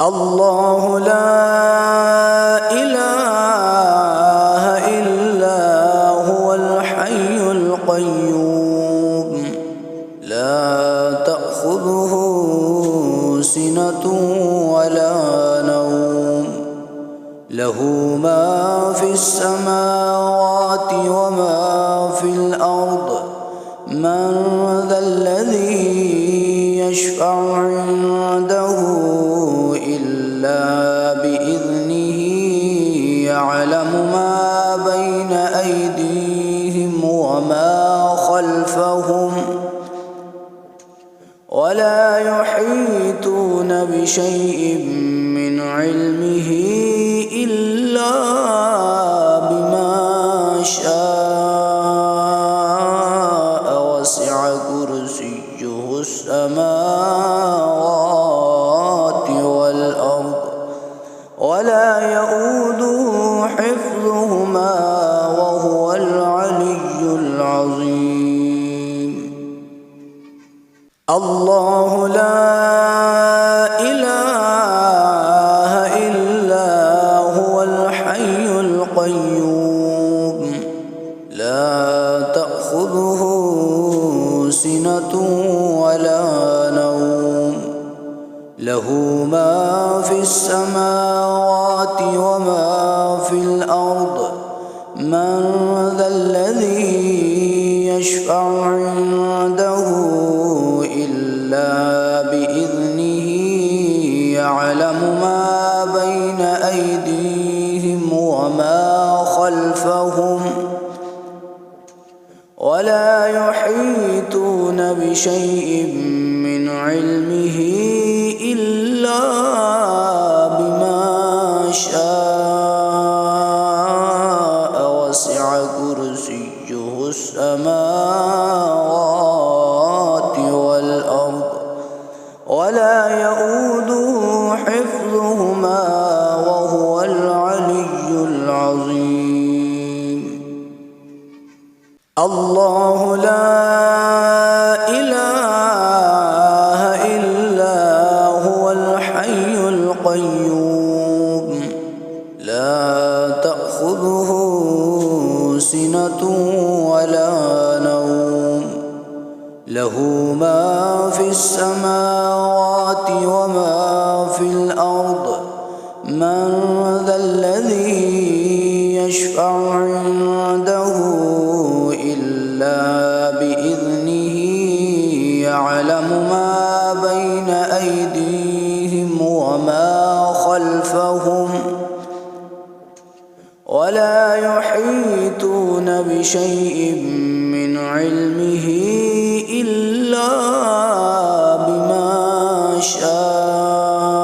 الله لا إله إلا هو الحي القيوم لا تأخذه سنة ولا نوم له ما في السماوات وما في الأرض من ذا الذي يشفع عنده إلا بإذنه يعلم ما بين أيديهم وما خلفهم ولا يحيطون بشيء من علمه إلا بما شاء وسع كرسيه السماوات والأرض ولا يؤوده حفظهما وهو العلي العظيم. الله لا إله إلا هو الحي القيوم لا تأخذه سنة ولا نوم له ما في السماوات وما في الأرض من ذا الذي يشفع عنده إلا بإذنه يعلم ما بين أيديهم وما خلفهم ولا يحيطون بشيء من علمه إلا بما شاء وسع كرسيه السماوات والأرض ولا يؤوده حفظهما وهو العلي العظيم. الله لا إله إلا هو الحي القيوم لا تأخذه سنة ولا نوم له ما في السماوات وما في الأرض من ذا الذي يشفع عنده إلا بإذنه يعلم ما بين أيديهم وما خلفهم ولا يحيطون بشيء من علمه إلا بما شاء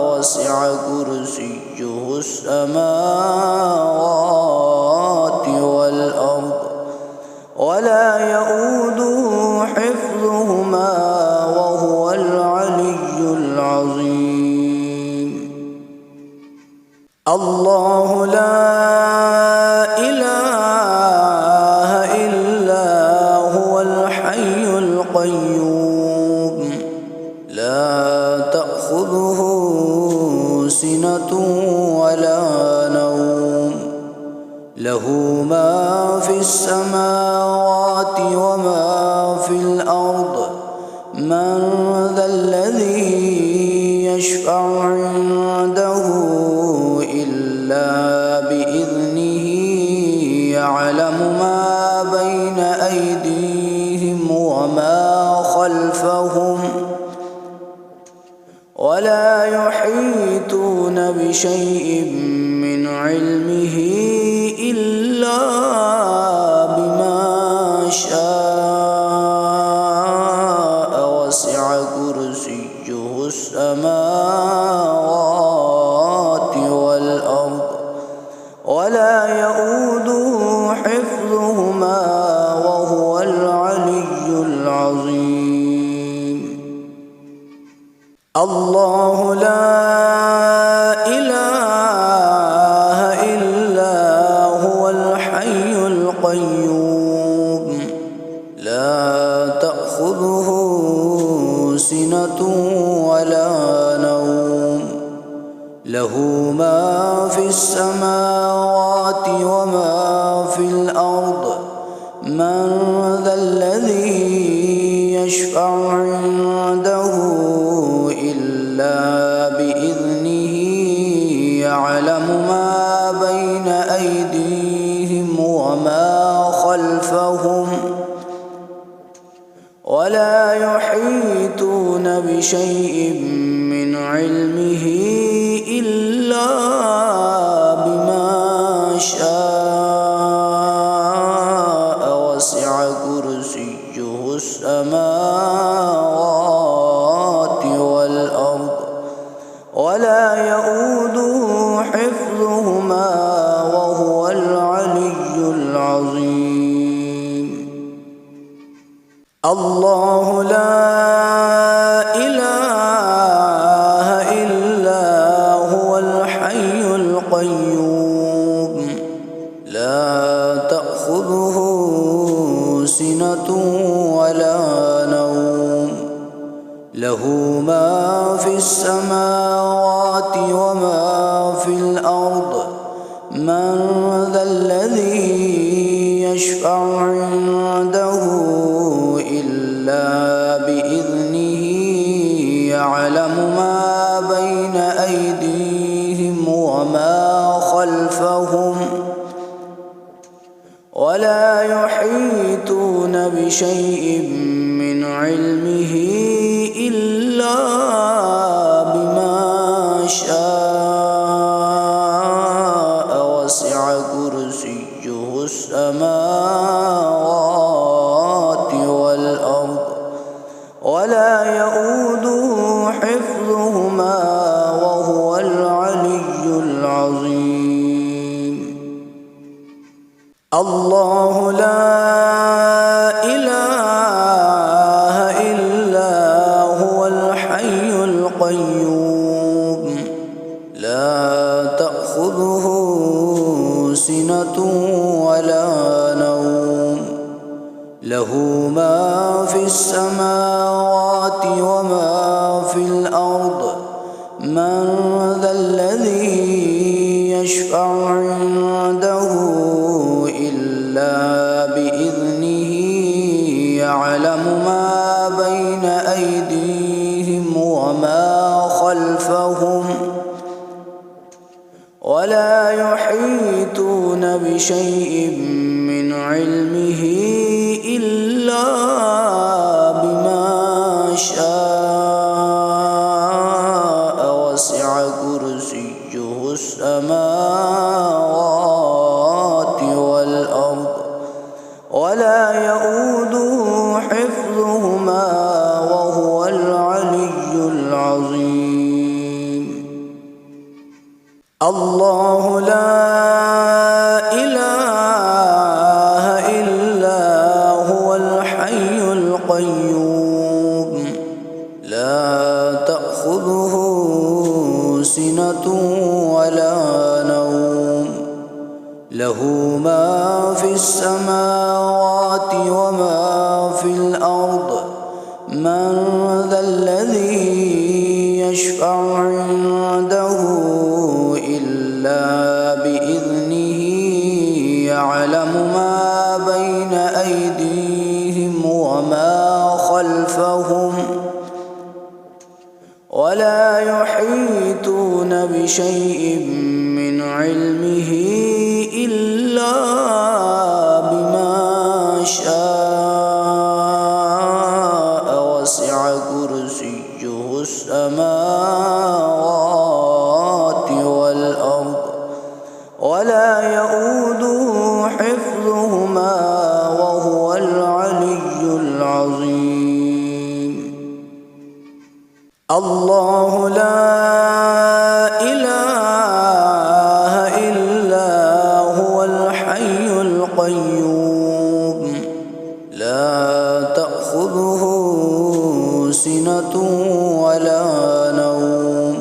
وسع كرسيه السماوات والأرض ولا يؤوده حفظهما وهو العلي العظيم. الله لا إله إلا هو الحي القيوم لا تأخذه سنة ولا نوم له ما في السماوات وما في الأرض من ذا الذي يشفع عنده إلا بإذنه يعلم ما بين أيديهم وما خلفهم ولا يحيطون بشيء من علمه إلا بما شاء وسع كرسيه السماوات والأرض ولا يؤوده حفظهما وهو العلي العظيم. الله لا إله إلا هو الحي القيوم لا تأخذه سنة ولا له ما في السماوات وما في الأرض من ذا الذي يشفع عنده إلا بإذنه يعلم ما بين أيديهم وما خلفهم ولا يحيطون بشيء من علمه إلا بما شاء وسع كرسيه السماوات والأرض ولا يؤوده حفظهما وهو العلي العظيم. الله لا إله إلا هو الحي القيوم لا تأخذه سنة ولا نوم له ما في السماوات وما في الأرض من ذا الذي يشفع عنده إلا بإذنه يعلم ما بين أيديهم وما خلفهم ولا يحيطون بشيء من علمه إلا بما شاء وسع كرسيه السماوات والأرض ولا يؤوده حفظهما وهو العلي العظيم. الله لا إله إلا هو الحي القيوم لا تأخذه سنة ولا نوم له ما في السماوات وما في الأرض من ذا الذي يشفع عنده إلا بإذنه يعلم ما بين أيديهم وما خلفهم ولا يحيطون بشيء من علمه إلا بما شاء وسع كرسيه السماوات والأرض ولا يؤوده حفظهما وهو العلي العظيم. الله لا إله إلا هو الحي القيوم لا تأخذه سنة ولا نوم له ما في السماوات وما في الأرض من ذا الذي يشفع عنده إلا بإذنه يعلم ما بين أيديهم وما خلفهم ولا يحيطون بشيء من علمه إلا بما شاء وسع كرسيه السماوات والأرض ولا يؤوده حفظهما وهو العلي العظيم. الله لا إله إلا هو الحي القيوم لا تأخذه سنة ولا نوم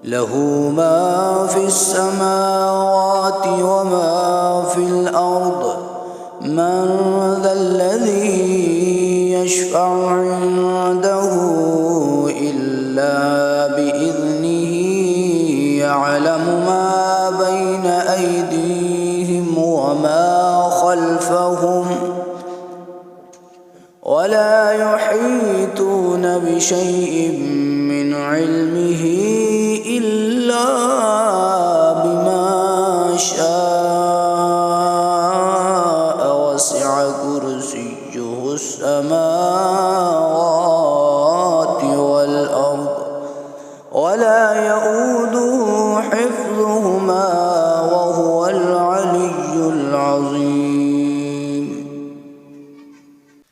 له ما في السماوات وما في الأرض من ذا الذي يشفع عنده إلا بإذنه ولا يحيطون بشيء من علمه إلا بما شاء وسع كرسيه السماوات والأرض ولا يؤوده حفظهما وهو العلي العظيم.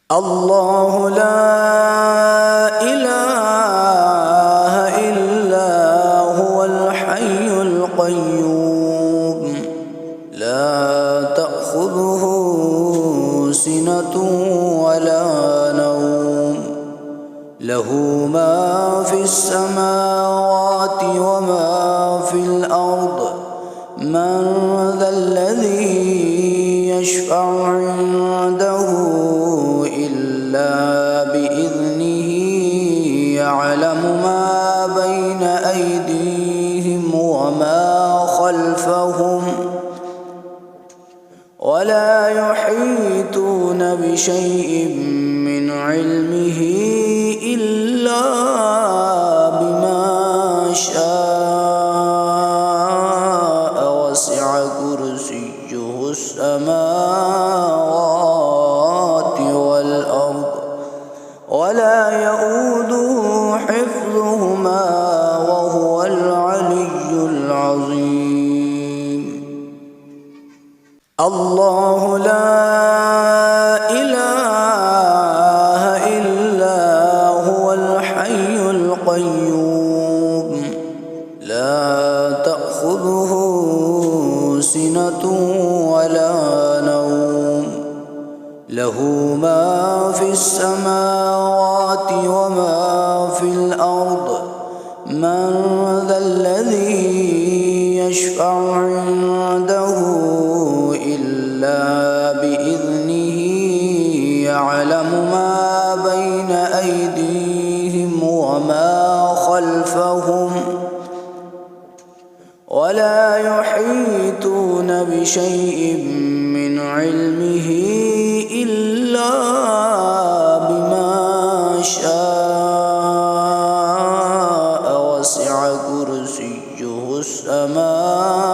الله لا إله إلا هو الحي القيوم لا تأخذه سنة ولا نوم له ما في السماوات وما في الأرض من ذا الذي يشفع عنده إلا بإذنه يعلم ما بين أيديهم وما خلفهم ولا يحيطون بشيء من علمه إلا بما شاء وسع كرسيه السماوات والأرض ولا يؤوده حفظهما وهو العلي العظيم. الله لا إله إلا هو الحي القيوم لا تأخذه سنة ولا نوم له ما في السماوات وما في الأرض من ذا الذي يشفع عنده إلا بإذنه يعلم ما بين أيديهم وما خلفهم ولا يحيطون بشيء من علمه إلا بما شاء وسع كرسيه السماوات